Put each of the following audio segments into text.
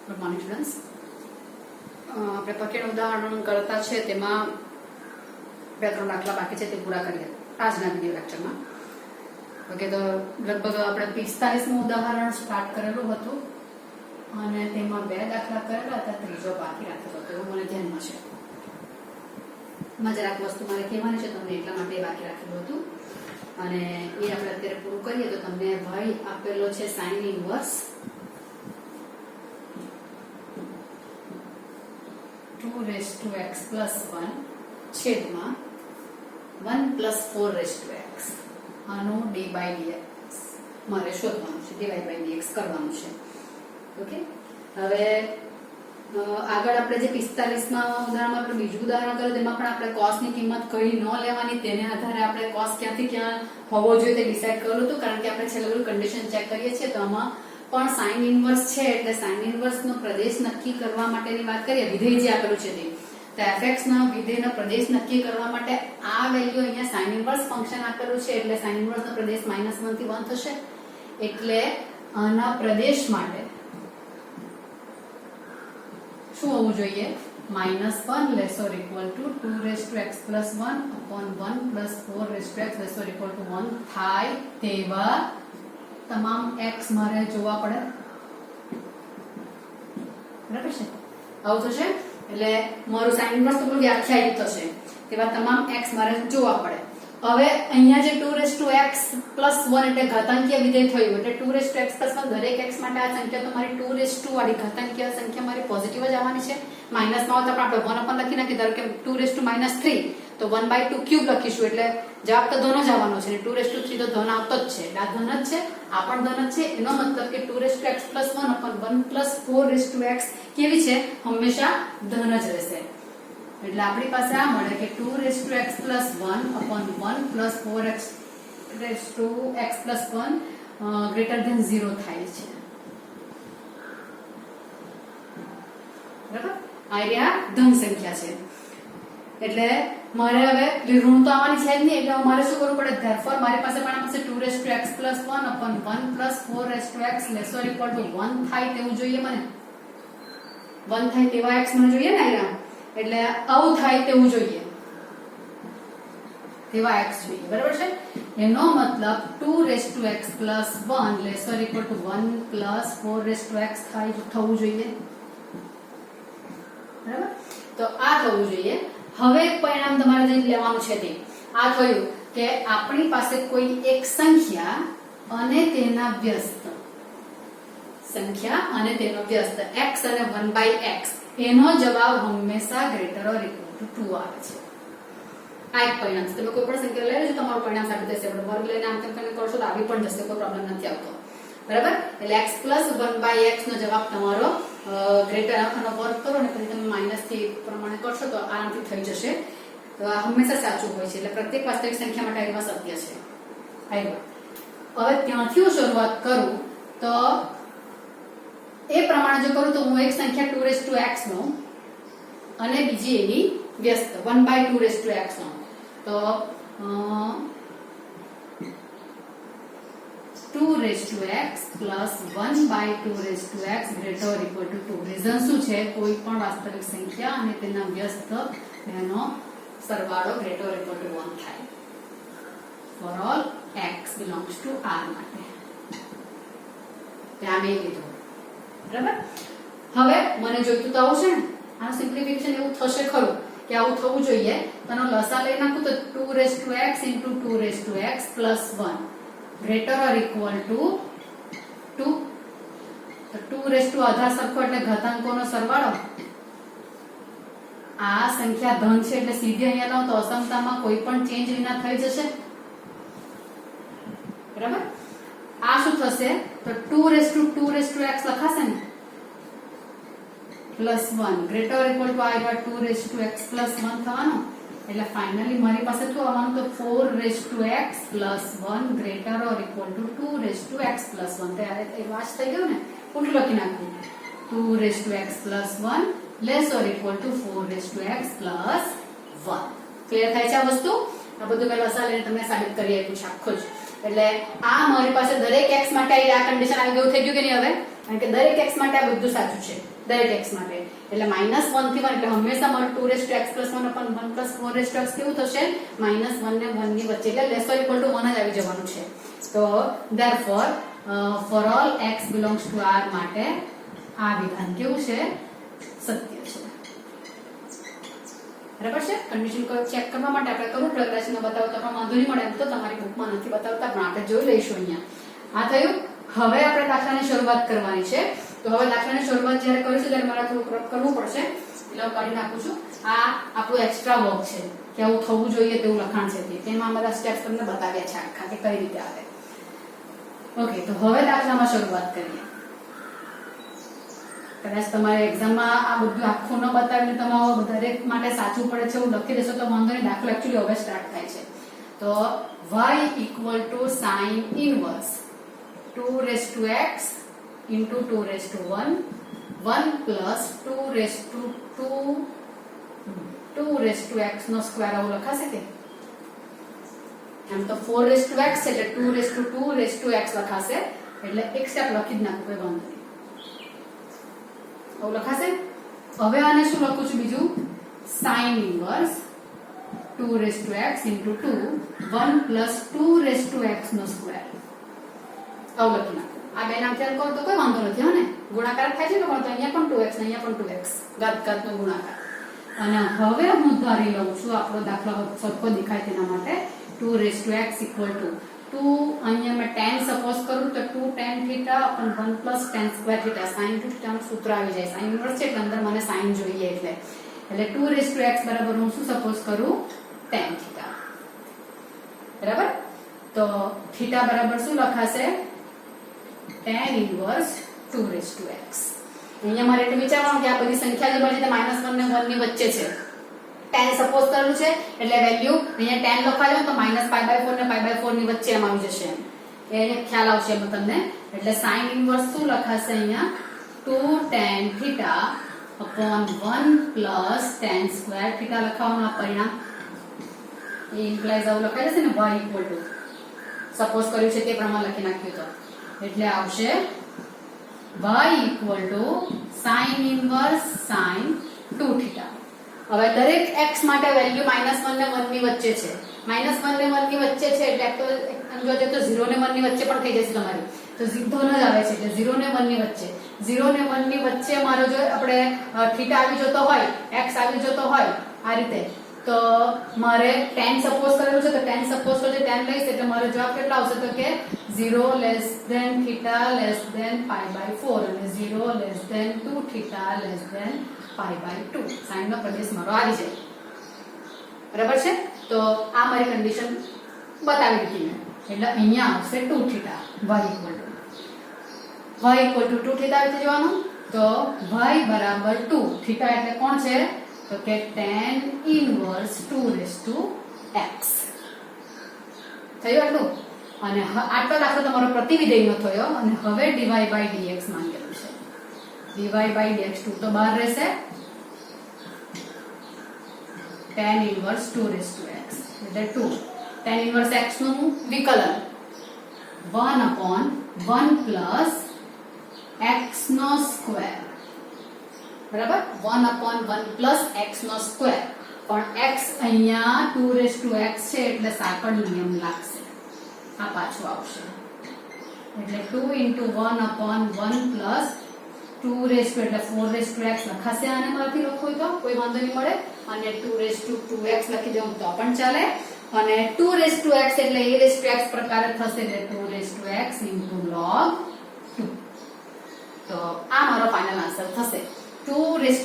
Good morning students. આપણે પકેટ ઉદાહરણ કરતા છે તેમાં 2-3 દાખલા બાકી છે તે પૂરા કરીએ આજના વિડિયો લેક્ચરમાં. ઓકે, તો લગભગ આપણે 45મું ઉદાહરણ સ્ટાર્ટ કરેલું હતું અને તેમાં 2 દાખલા કરેલા હતા, ત્રીજો બાકી રાખેલો હતો એવું મને ધ્યાનમાં છે. એમાં જરાક વસ્તુ મારે કહેવાની છે તમને, એટલા માટે બાકી રાખેલું હતું અને એ આપણે અત્યારે પૂરું કરીએ તો તમને ભાઈ આપેલો છે સાઇન ઇનવર્સ 2x plus 1 છેદમાં 1 plus 4x આનું d by dx મારે શોધવાનું છે, dy by dx કરવાનું છે. ઓકે, હવે આગળ આપણે જે 45માં ઉદાહરણમાં આપણે બીજું ઉદાહરણ કર્યું તેમાં પણ આપણે cos ની કિંમત કઈ ન લેવાની, તેને આધારે આપણે cos ક્યાંથી ક્યાં હોવો જોઈએ તે ડિસાઈડ કરેલું હતું, કારણ કે આપણે છેલ્લે કન્ડિશન ચેક કરીએ છીએ તો આમાં પણ સાઇન ઇનવર્સ છે એટલે સાઇન ઇનવર્સ નો પ્રદેશ નક્કી કરવા માટેની વાત કરીએ, વિધેય જે આપેલું છે તે fx ના વિધેયનો પ્રદેશ નક્કી કરવા માટે આ વેલ્યુ અહીંયા સાઇન ઇનવર્સ ફંક્શન આપેલું છે એટલે સાઇન ઇનવર્સ નો પ્રદેશ -1 થી 1 થશે. એટલે આના પ્રદેશ માટે શું હોવું જોઈએ? -1 less or equal to 2x plus 1 upon 1 plus 4x less or equal to 1 થાય તેવા તમામ x મારે જોવા પડે. બરાબર છે? આવું થશે એટલે મારું સાઇન ઇનવર્સ તો વ્યાખ્યાયિત થશે તેવા તમામ x મારે જોવા પડે. હવે અહીંયા જે 2x plus 1 એટલે ઘાતાંકીય વિધેય થયું એટલે 2x plus 1 દરેક x માટે આ સંખ્યા તો મારી 2 વાળી ઘાતાંકીય સંખ્યા મારી પોઝિટિવ જ આવવાની છે. માઇનસમાં આવતા આપણે 1 ઉપર લખી નાખી, ધારો કે 2 તો 1/2 ક્યુબ લખીશું એટલે જવાબ તો ધન જ આવવાનો છે અને 2 તો ધન આવતો જ છે એટલે આ ધન જ છે, આ પણ ધન જ છે. એનો મતલબ કે 2x plus 1 upon 1 plus 4x કેવી છે? હંમેશા ધન જ રહેશે. એટલે આપણી પાસે આ મળે કે 2x plus 1 upon 1 plus 4x plus 1 greater than 0 થાય છે. બરાબર? આ રહ્યા ધન સંખ્યા છે એટલે મારે હવે ઋણ તો આવવાની છે જ નહીં એટલે મારે શું કરવું પડે? ધેરફોર મારી પાસે પણ આવશે 2x plus 1 upon 1 plus 4x less or equal to 1 થાય તેવું જોઈએ મને. 1 થાય તેવા x મને જોઈએ ને અહીંયા, એટલે આવું થાય તેવું જોઈએ, તેવા x જોઈએ. બરાબર છે? એનો મતલબ 2x plus 1 less or equal to 1 plus 4x થાય થવું જોઈએ. બરાબર? તો આ થવું જોઈએ. હવે પરિણામ તમારે જે લેવાનું છે તે આ થયું કે આપણી પાસે કોઈ એક સંખ્યા અને તેના વ્યસ્ત x અને 1/x એનો જવાબ હંમેશા ગ્રેટર ઓર ઇક્વલ ટુ 2 આવે છે. આ એક પરિણામ છે. તમે કોઈ પણ સંખ્યા લઈ લેજો, તમારું પરિણામ સાબિત થશે. આપણે વર્ગ લઈને આમ તેમ કરીને કરશો તો આવી પણ જશે, કોઈ પ્રોબ્લેમ નથી આવતો. બરાબર? એટલે x plus 1/x નો જવાબ તમારો ગ્રેટર આનો વર્ગ કરો ને પછી તમે માઈનસ થી પ્રમાણે કરશો તો આરામથી થઈ જશે. તો આ હંમેશા સાચું હોય છે એટલે પ્રત્યેક વાસ્તવિક સંખ્યા માટે આ સત્ય છે. હવે ત્યાંથી હું શરૂઆત કરું તો એ પ્રમાણે જો કરું તો હું એક સંખ્યા 2x નો અને બીજી એની વ્યસ્ત 1/2x નો તો 2x plus 1/2x greater or equal to 2. Reason શું છે? કોઈ પણ વાસ્તવિક સંખ્યા અને તેના વ્યસ્ત એનો સરવાળો greater or equal to 1 થાય for all x belongs to R માટે. ત્યાં મેં લીધું. બરાબર? હવે મને જોઈતું તો આવું છે ને, આનું સિમ્પ્લિફિકેશન એવું થશે ખરું કે આવું થવું જોઈએ. તેનો લસા લઈ નાખું તો 2x into 2x plus 1 greater or equal to 2. તો 2 આધાર સરખો એટલે ઘાતાંકોનો સરવાળો. આ સંખ્યા ધન છે એટલે સીધી અહીંયા લાવો તો અસમતામાં કોઈ પણ ચેન્જ વિના થઈ જશે. બરાબર? આ શું થશે? તો 2x લખાશે ને plus 1 greater or equal to I got 2x plus 1 થવાનું. એટલે ફાઇનલી મારી પાસે શું આવવાનું? તો 4x plus 1 greater or equal to 2x plus 1. તે વાચ થઈ ગયું ને, ઉલટું લખી નાખું 2x plus 1 less or equal to 4x plus 1. Clear થાય છે આ વસ્તુ? આ બધું મેં લસા લઈને તમને સાબિત કરી આપ્યું છે આખું જ. એટલે આ મારી પાસે દરેક x માટે આ કન્ડિશન આવી ગયું થઈ ગયું કે નહીં હવે? કારણ કે દરેક x માટે આ બધું સાચું છે. દરેક x માટે એટલે -1 થી 1 એટલે હંમેશા મારું 2x+1 upon 1+4x કેવું થશે -1 ને 1 ની વચ્ચે એટલે લેસ ઓર ઇક્વલ ટુ 1 જ આવી જવાનું છે તો therefore for all x belongs to R માટે આ વિધાન કેવું છે સત્ય છે બરાબર છે કન્ડિશન ચેક કરવા માટે આપણે કરું પ્રકાશને બતાવતા પણ વાંધો નહીં મળે એમ તો તમારી બુકમાં નથી બતાવતા પણ આપણે જોઈ લઈશું અહીંયા આ થયું હવે આપણે દાખલાની શરૂઆત કરવાની છે તો હવે દાખલાની શરૂઆત જ્યારે કરીશું ત્યારે મારે થોડું ક્રપ કરવું પડશે એટલે હું કાઢી નાખું છું આ આપણું એક્સ્ટ્રા વર્ક છે કે આવું થવું જોઈએ તેવું લખાણ છે તેમાં બધા સ્ટેપ્સ તમને બતાવ્યા છે આખા કે કઈ રીતે આવે ઓકે તો હવે દાખલામાં શરૂઆત કરીએ કદાચ તમારે એક્ઝામમાં આ બધું આખું ન બતાવીને તમારે દરેક માટે સાચું પડે છે એવું લખી દેશો તો વાંધો નહીં દાખલો એકચ્યુઅલી હવે સ્ટાર્ટ થાય છે તો y = sin inverse 2x into 2 plus 2x નો સ્ક્વેર આવું લખાશે કે એમ તો 4x એટલે 2x લખાશે એટલે એક સ્ટેપ લખી જ નાખો કોઈ વાંધો નહીં આવું લખાશે હવે આને શું લખું છું બીજું sin inverse 2x into 1 plus 2x નો સ્ક્વેર આવું લખી નાખો આ બે નામ ચાલ કરો તો કોઈ વાંધો નથી હો ને ગુણાકાર થાય છે તો પણ અહીંયા પણ 2x ને અહીંયા પણ 2x ઘાતનો ગુણાકાર અને હવે હું ધારી લઉં છું આપણો દાખલો સરખો દેખાય તેના માટે 2x = 2 અહીંયા મેં tan સપોઝ કરું તો 2 tan θ upon 1 plus tan square θ sin θ નું સૂત્ર આવી જાય sin ઇન્વર્સ છે એટલે અંદર મને sin જોઈએ એટલે 2x બરાબર હું શું સપોઝ કરું tan θ બરાબર તો θ બરાબર શું લખાશે tan ઇન્વર્સ 2x અહીંયા મારે એટલે વિચારવાનું કે આ બધી સંખ્યા જે બની તે -1 ને 1 ની વચ્ચે છે tan સપોઝ કરેલું છે એટલે વેલ્યુ અહીંયા tan લખાઈ દઉં તો -π/4 ને π/4 ની વચ્ચે એમ આવી જશે એ અહીંયા ખ્યાલ આવશે એમ તમને એટલે sin ઇન્વર્સ શું લખાશે અહીંયા 2 tan θ upon 1 plus tan square θ લખાવવાનું આ પરિણામ એ ઇમ્પ્લાઇઝ આવું લખાઈ જશે ને y = સપોઝ કર્યું છે તે પ્રમાણે લખી નાખ્યું તો એટલે આવશે y = sin inverse sin 2θ હવે દરેક x માટે વેલ્યુ -1 ને 1 ની વચ્ચે છે -1 ને 1 ની વચ્ચે છે એટલે તો અંદાજે તો 0 ને 1 ની વચ્ચે પણ થઈ જશે તમારી તો સીધો ન જ આવે છે એટલે 0 ને 1 ની વચ્ચે 0 ને 1 ની વચ્ચે મારો જો આપણે θ આવી જતો હોય x આવી જતો હોય આ રીતે તો મારે tan સપોઝ કરેલું છે તો tan સપોઝ તો જે tan લઈશ એટલે મારો જવાબ કેટલો આવશે તો કે 0 less than θ less than π/4 અને 0 less than 2θ less than π/2 sin નો પ્રદેશ મારો આવી જાય બરાબર છે તો આ મારી કન્ડિશન બતાવી દીધી એટલે અહીંયા આવશે 2θ y = 2θ આવી જવાનું તો y બરાબર 2 θ એટલે કોણ છે તો કે tan ઇન્વર્સ 2x થયું આટલું અને આટલો દાખલો તમારો પ્રતિવિધેયનો થયો અને હવે dy/dx માંગેલું છે dy/dx 2 તો બહાર રહેશે tan ઇન્વર્સ 2x એટલે 2 tan ઇન્વર્સ x નું વિકલન 1/1 plus x નો સ્ક્વેર બરાબર 1/1 plus x નો સ્ક્વેર પણ x અહીંયા 2x છે એટલે સાંકળ નિયમ લાગશે આ પાછું આવશે એટલે 2 * 1/1 plus 2 એટલે 4x લખાશે આને મારથી લખો તો કોઈ વાંધો નહીં મળે અને 2x લખી દઉં તો પણ ચાલે અને 2x એટલે ax પ્રકારે થશે એટલે 2x log 2 તો આ મારો ફાઇનલ આન્સર થશે 2x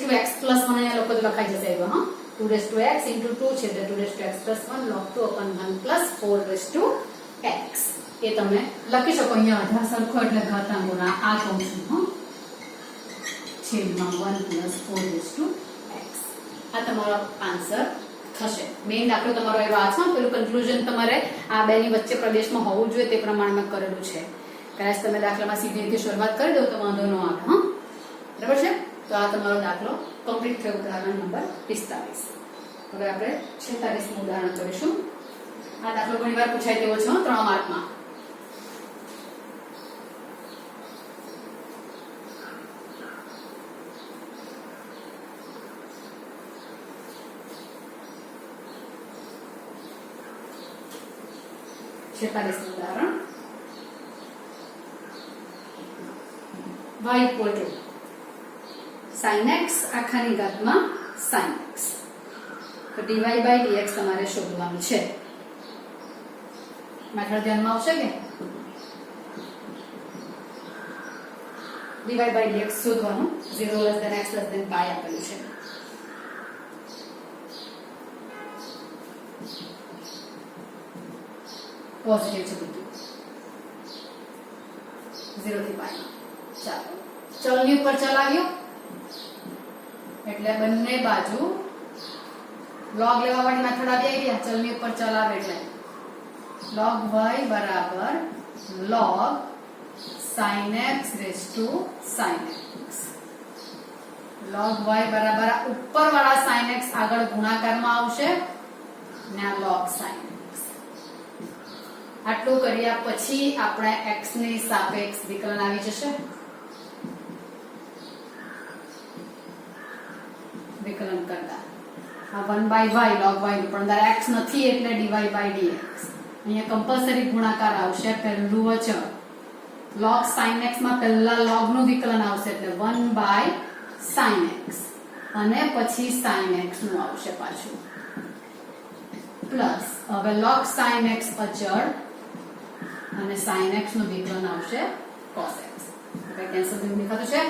plus 1 અહીંયા લોકો લખાઈ જશે એવો હા 2x into 2 છે એટલે 2x plus 1 log 2 upon 1 plus 4x એ તમે લખી શકો અહીંયા અઢાર સરખો એટલે ઘાતાંક ગુણા આ કહું છું હા છેદમાં 1 plus 4x આ તમારો આન્સર થશે મેઈન દાખલો તમારો એવો આ છે પેલું કન્ક્લુઝન તમારે આ બેની વચ્ચે પ્રદેશમાં હોવું જોઈએ તે પ્રમાણે મેં કરેલું છે કદાચ તમે દાખલામાં સીધી રીતે શરૂઆત કરી દો તો વાંધો ન આવે હા બરાબર છે તો આ તમારો દાખલો કમ્પ્લીટ થયો ઉદાહરણ નંબર 45 હવે આપણે 46મું ઉદાહરણ કરીશું આ દાખલો ઘણીવાર પૂછાય તેવો છે 3 માર્કમાં 46 ઉદાહરણ y equal to sin x આખાની ઘાતમાં sin x. તો dy by dx તમારે શોધવાનું છે. મેથડ ધ્યાનમાં આવશે કે dy by dx શોધવાનું 0 less than x less than pi આપેલું છે. પોઝિટિવ છે બધું 0 થી pi. ચાલો ચલની ઉપર ચલાવ્યો એટલે બંને બાજુ log લેવા વાળી મેથડ આવી ગયા. ચલની ઉપર ચલાવે એટલે log y બરાબર log sin x raised to sin x. log y બરાબર ઉપર વાળા sin x આગળ ગુણાકારમાં આવશે ને આ log sin x. આટલું કર્યા પછી આપણે x ની સાપેક્ષ વિકલન આવી જશે. વિકલન કરતા આ 1 by y log y પણ અંદર x નથી એટલે dy by dx. અહીંયા કમ્પલસરી ગુણાકાર આવશે. પહેલું અચળ log sin x માં પહેલા log નું વિકલન આવશે એટલે 1 by sin x અને પછી sin x નું આવશે પાછું પ્લસ હવે log sin x અચળ અને sin x નું વિકલન આવશે cos x. એટલે કેન્સલ થયું દેખાતું છે.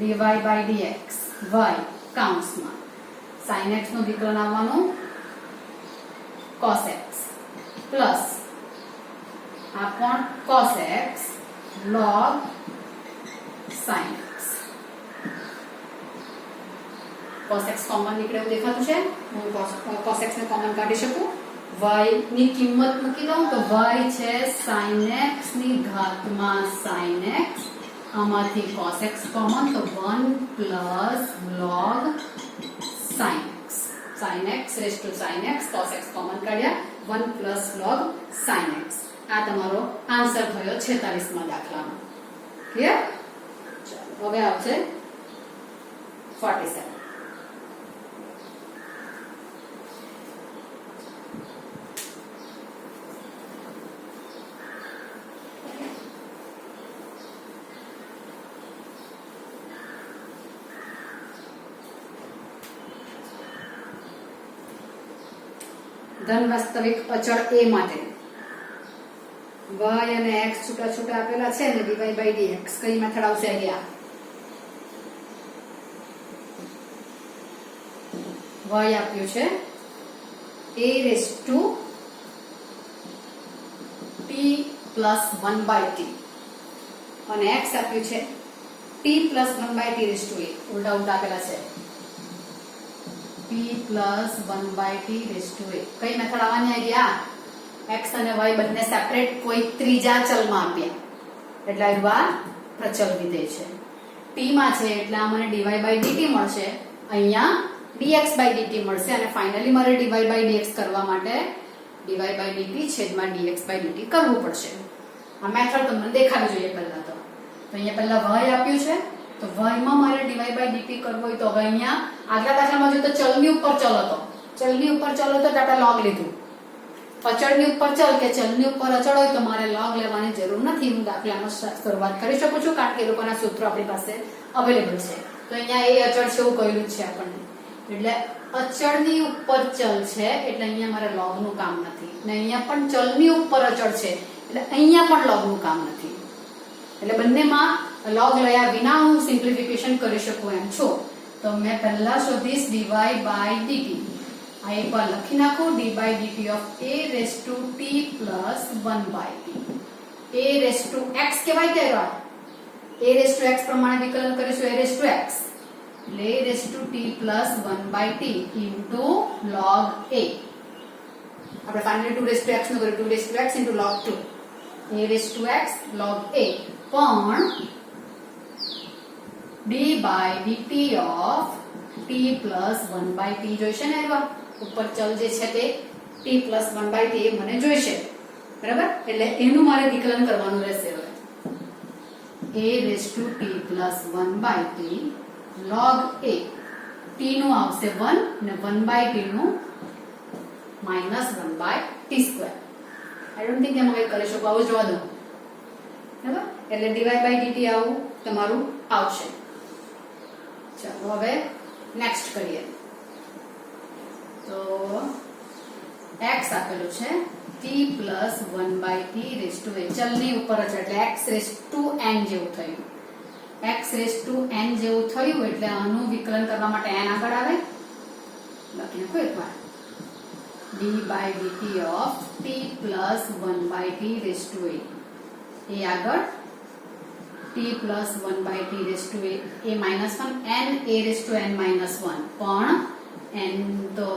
dy by dx y કૌંસમાં sin x નું વિકલન આવવાનું cos x પ્લસ આ પણ cos x log sin x. cos x common નીકળે એવું દેખાતું છે. હું cos x ને કોમન કાઢી શકું. y ની કિંમત મૂકી દઉં તો y છે sin x ની ઘાતમાં sin x. આમાંથી cos x કોમન તો 1 plus log sin x. sin x raised to sin x cos x common કાઢ્યા 1 plus log sin x. આ તમારો આન્સર થયો 46માં દાખલામાં. ક્લિયર? ચાલો હવે આવશે 47. ધન વાસ્તવિક અચળ a માટે y અને x છૂટા છૂટા આપેલા છે ને dy by dx કઈ મેથડ આવશે? અહીંયા y આપ્યું છે a raised to t plus 1 by t અને x આપ્યું છે t plus 1 by t raised to a. ઉલટા ઉલટા આપેલા છે p plus 1 by t raised to a. કઈ મેથડ આવવાની આઈડિયા? x અને y બંને સેપરેટ કોઈ ત્રીજા ચલમાં આપ્યા એટલે આ પ્રચલ વિધેય છે. t માં છે એટલે આ મને dy by dt મળશે. અહીંયા dx by dt મળશે અને ફાઇનલી મારે dy by dx કરવા માટે dy by dt છેદમાં dx by dt કરવું પડશે. આ મેથડ તમને દેખાવી જોઈએ પહેલા તો અહીંયા પહેલા y આપ્યું છે તો y માં મારે dy by dt કરવું હોય તો હવે અહીંયા આગલા દાખલામાં જો તો ચલની ઉપર ચલ હતો. ચલની ઉપર ચલ હતો તો આપણે log લીધું. અચળની ઉપર ચલ કે ચલની ઉપર અચળ હોય તો મારે log લેવાની જરૂર નથી. હું દાખલામાં શરૂઆત કરી શકું છું કારણ કે એ લોકોના સૂત્રો આપણી પાસે અવેલેબલ છે. તો અહીંયા એ અચળ છે એવું કહ્યું છે આપણને. એટલે અચળની ઉપર ચલ છે એટલે અહીંયા મારે log નું કામ નથી ને અહીંયા પણ ચલની ઉપર અચળ છે એટલે અહીંયા પણ log નું કામ નથી. એટલે બંનેમાં log લયા વિના હું સિમ્પ્લિફિકેશન કરી શકું એમ છું. તો મેં પહેલા શોધીશ dy by dt. આ એકવાર લખી નાખું dy by dt of a raised to t plus 1 by t. a raised to x કેવાય કે a raised to x પ્રમાણે વિકલન કરીશું a raised to x એટલે a raised to t plus 1 by t into log a. આપણે finally 2 raised to x નું કર્યું 2 raised to x into log 2 a raised to x log a. પણ d by dt of t plus 1 by t જોઈશે ને એવા ઉપર ચલ જે છે તે t plus 1 by t મને જોઈશે બરાબર. એટલે એનું મારે વિકલન કરવાનું રહેશે. હવે a raised to t plus 1 by t log a. t નું આવશે 1 ને 1 by t નું -1 by T square. I don't think એમાં કંઈ કરી શકો, આવું જવા દો. બરાબર, એટલે dy બાય dt આવું તમારું આવશે. ચાલો હવે નેક્સ્ટ કરીએ. તો x આપેલું છે t plus 1/t raise to a. ચલની ઉપર જ એટલે x રેઝ ટુ n જેવું થયું. x રેઝ ટુ n જેવું થયું એટલે આનું વિકલન કરવા માટે n આગળ આવે. લખી નાખો એકવાર. d by dt of t plus 1/t raised to a. એ આગળ t plus 1/t raised to a minus 1 n a raised to n minus 1. પણ n તો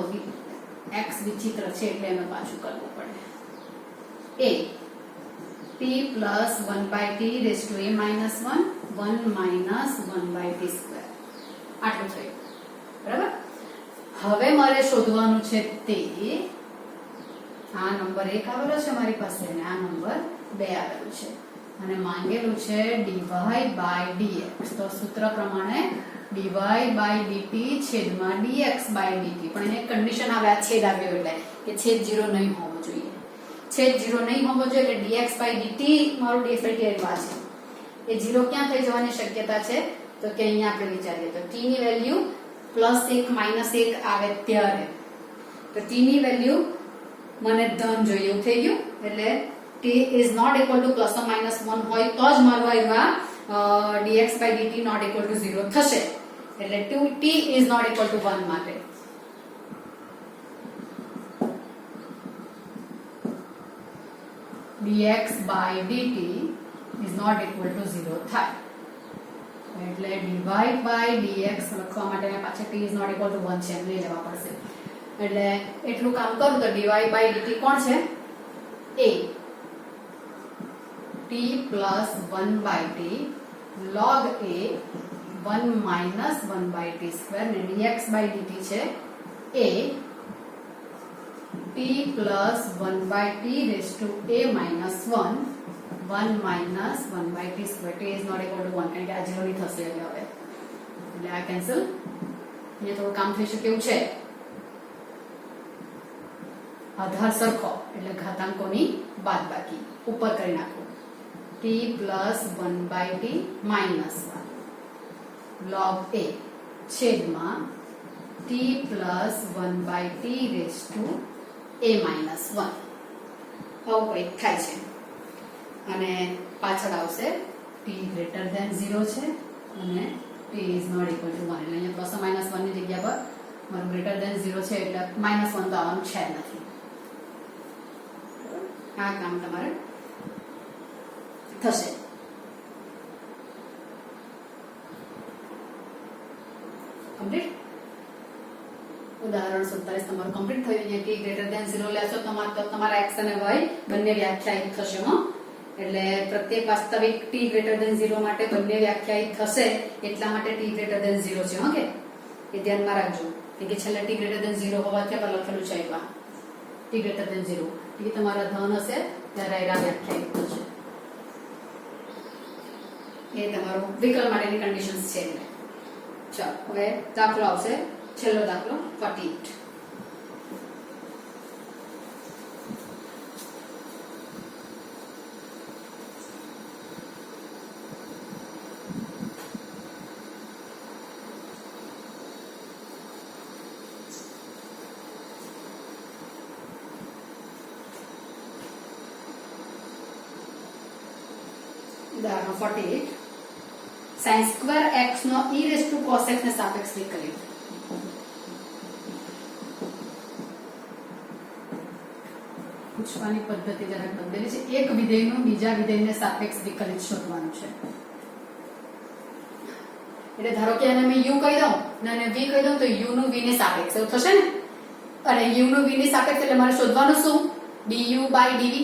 x વિચિત્ર છે એટલે એમાં પાછું કરવું પડે. a t plus 1/t raised to a minus 1 1 minus 1/t square. આટલું થયું. બરાબર. હવે મારે શોધવાનું છે તે આ નંબર 1 આવેલો છે મારી પાસે અને આ નંબર 2 આવેલું છે અને માંગેલું છે dy by dx. તો સૂત્ર પ્રમાણે dy by dt છેદમાં dx by dt. પણ એને કન્ડિશન આવે આ છેદ આવ્યો એટલે કે છેદ 0 નહીં હોવો જોઈએ. છેદ 0 નહીં હોવો જોઈએ એટલે dx by dt મારું dx by dt આ છે. એ 0 ક્યાં થઈ જવાની શક્યતા છે તો કે અહીંયા આપણે વિચારીએ તો t ની વેલ્યુ +1 -1 આવે ત્યારે તો t ની વેલ્યુ મને ધન જોઈએ એવું થઈ ગયું એટલે t is not equal to plus or minus 1 હોય તો જ મારું એવા dx by dt not equal to 0 થશે. એટલે t is not equal to 1 માટે dx by dt is not equal to 0 થાય. એટલે dy by dx લખવા માટે પાછળ t is not equal to 1 છે એમ લઈ લેવા પડશે. એટલે એટલું કામ કરું તો dy by dt કોણ છે a t plus 1/t log a 1 minus 1/t square ને dx by dt છે a t plus 1/t raised to a minus 1 1 minus 1/t square. t is not equal to 1 કારણ કે આ 0 ની થશે હવે એટલે આ કેન્સલ. અહીંયા થોડું કામ થઈ શકે એવું છે. આધાર સરખો એટલે ઘાતાંકોની બાદબાકી ઉપર કરી નાખો. t plus 1/t minus 1 log a છેદમાં t plus 1/t raised to a minus 1. આવું કંઈક થાય છે અને પાછળ આવશે t greater than 0 છે અને t is not equal to 1 એટલે અહીંયા પ્લસ માઇનસ 1 ની જગ્યા પર મારું greater than 0 છે એટલે -1 તો આવવાનું છે જ નથી. આ કામ તમારે થશે. કમ્પ્લીટ. ઉદાહરણ 47 તમારું કમ્પ્લીટ થયું. અહીંયા t greater than 0 લેશો તમારા x અને y બંને વ્યાખ્યાયિત થશે. એટલે પ્રત્યેક વાસ્તવિક t greater than 0 માટે બંને વ્યાખ્યાયિત થશે એટલા માટે t greater than 0 છે. ઓકે, એ ધ્યાનમાં રાખજો કે છેલ્લે t greater than 0 હોવાથી પર લખેલું છે એમાં t greater than 0 t તમારા ધન હશે ત્યારે એરા વ્યાખ્યાયિત થશે. એ તમારું વિકલ્પ માટેની કન્ડિશન્સ છે. ચાલો હવે દાખલો આવશે, છેલ્લો દાખલો 48. ઉદાહરણ 48 sin સ્ક્વેર x નો e raised to cos x ને સાપેક્ષ વિકલિત. પૂછવાની પદ્ધતિ જરાક બદલેલી છે. એક વિધેયનું બીજા વિધેયને સાપેક્ષ વિકલિત શોધવાનું છે. એટલે ધારો કે આને મેં u કહી દઉં અને v કહી દઉં તો u નું v ને સાપેક્ષ એવું થશે ને. અને u નું v ની સાપેક્ષ એટલે મારે શોધવાનું શું du by dv.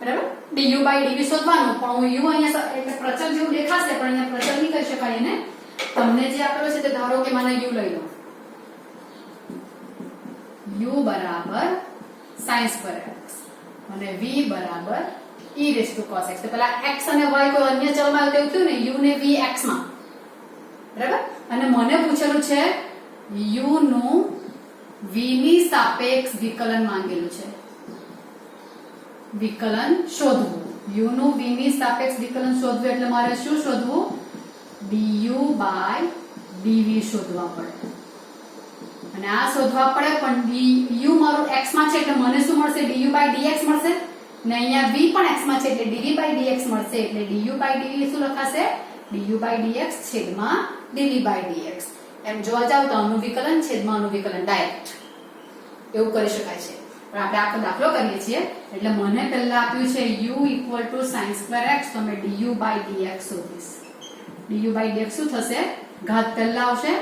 બરાબર, du by dv શોધવાનું. પણ હું u અહીંયા એટલે પ્રચલ જેવું દેખાશે પણ અહીંયા પ્રચલ નહીં કહી શકાય એને. તમને જે આપેલો છે તે ધારો કે મને u લઈ લો. u બરાબર sin સ્ક્વેર x અને v બરાબર e raised to cos x. તો પેલા x અને y કોઈ અન્ય ચલમાં તેવું થયું ને u ને v x માં. બરાબર, અને મને પૂછેલું છે u નું v ની સાપેક્ષ વિકલન માંગેલું છે. વિકલન શોધવું. u નું v ની સાપેક્ષ વિકલન શોધવું એટલે મારે શું શોધવું? du by dv શોધવા પડે. અને આ શોધવા પડે પણ du મારું x માં છે એટલે મને શું મળશે? du by dx મળશે. ને અહીંયા v પણ x માં છે એટલે dv by dx મળશે. એટલે du by dv શું લખાશે? du by dx છેદમાં dv by dx. એમ જોવા જાવ તો આનું વિકલન છેદમાં આનું વિકલન ડાયરેક્ટ એવું કરી શકાય છે. પણ આપણે આખો દાખલો કરીએ છીએ એટલે મને પહેલા આપ્યું છે u = sin2x તો મેં du by dx શોધીશ. du by dx શું થશે? ઘાત પહેલા આવશે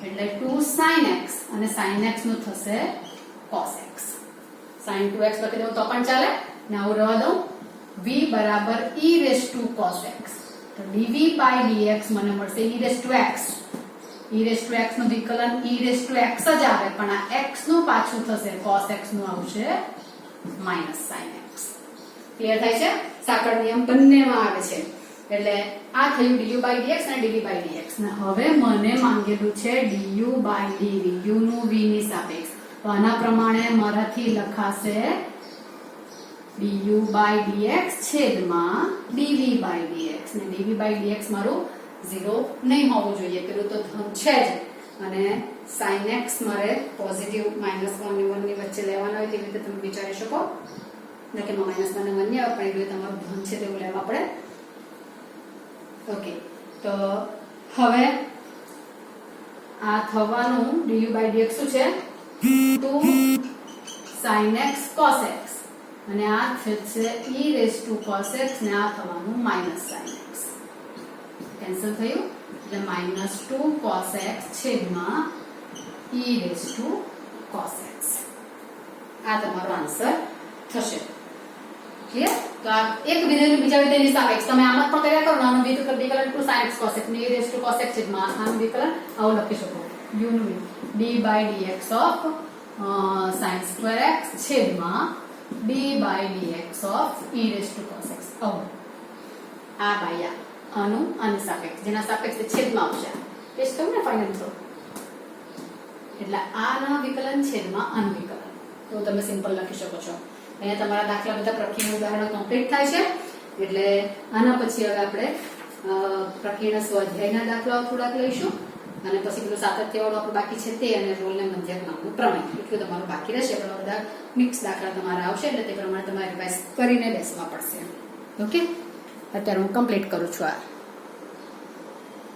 એટલે 2 sin x અને sin x નું થશે cos x. sin 2x લખી દઉં તો પણ ચાલે ને આવું રહેવા દઉં. v બરાબર e raised to cos x તો dv by dx મને મળશે e raised to x. e raised to x નું વિકલન e raised to x જ આવે પણ આ x નું પાછું થશે cos x નું આવશે -sin x. ક્લિયર થાય છે? સાંકળ નિયમ બંનેમાં આવે છે. એટલે આ થયું du by dx અને dv by dx. ને હવે મને માંગેલું છે du by dv u નું v ની સાપેક્ષ. તો આના પ્રમાણે મારાથી લખાશે du by dx છેદમાં dv by dx. ને dv by dx મારું 0 નહીં હોવું જોઈએ, પેલું તો ધન છે જ. અને sin x મારે પોઝિટિવ -1 અને 1 ની વચ્ચે લેવાના હોય તેવી રીતે તમે વિચારી શકો. એટલે કે -1 અને 1 ની આવે પણ એટલે તમારું ધન છે તેવું લેવા પડે. ઓકે, તો હવે આ થવાનું du by dx શું છે? 2 sin x cos x અને આ છે e raised to cos x ને આ થવાનું -sin x. કેન્સલ થયું એટલે -2 cos x છેદમાં e raised to cos x. આ તમારો આન્સર થશે. ક્લિયર? તો આ એક વિધેયનું બીજા વિધેયની સાપેક્ષ તમે આમ જ પણ કર્યા કરો. નાનું વિકલન 2 sin x cos x ને e raised to cos x છેદમાં આનું વિકલન આવું લખી શકો. u નું d by dx of sin2x છેદમાં d by dx of e raised to cos x. આ બાય આનું આની સાપેક્ષ જેના સાપેક્ષ છેદમાં આવશે. ટેસ્ટ કરું ને ફાઇનલ તો એટલે આના વિકલન છેદમાં આનું વિકલન તો તમે સિમ્પલ લખી શકો છો. અહીંયા તમારા દાખલા બધા પ્રકીર્ણ ઉદાહરણો કમ્પ્લીટ થાય છે. એટલે આના પછી હવે આપણે પ્રકીર્ણ સ્વાધ્યાયના દાખલાઓ થોડાક લઈશું અને પછી પેલું સાતત્યવાળું આપણું બાકી છે તે અને રોલ ને મધ્યક નામનું પ્રમેય એટલું તમારું બાકી રહેશે. પણ બધા મિક્સ દાખલા તમારા આવશે એટલે તે પ્રમાણે તમારે રિવાઇઝ કરીને બેસવા પડશે. ઓકે, અત્યારે હું કમ્પ્લીટ કરું છું આ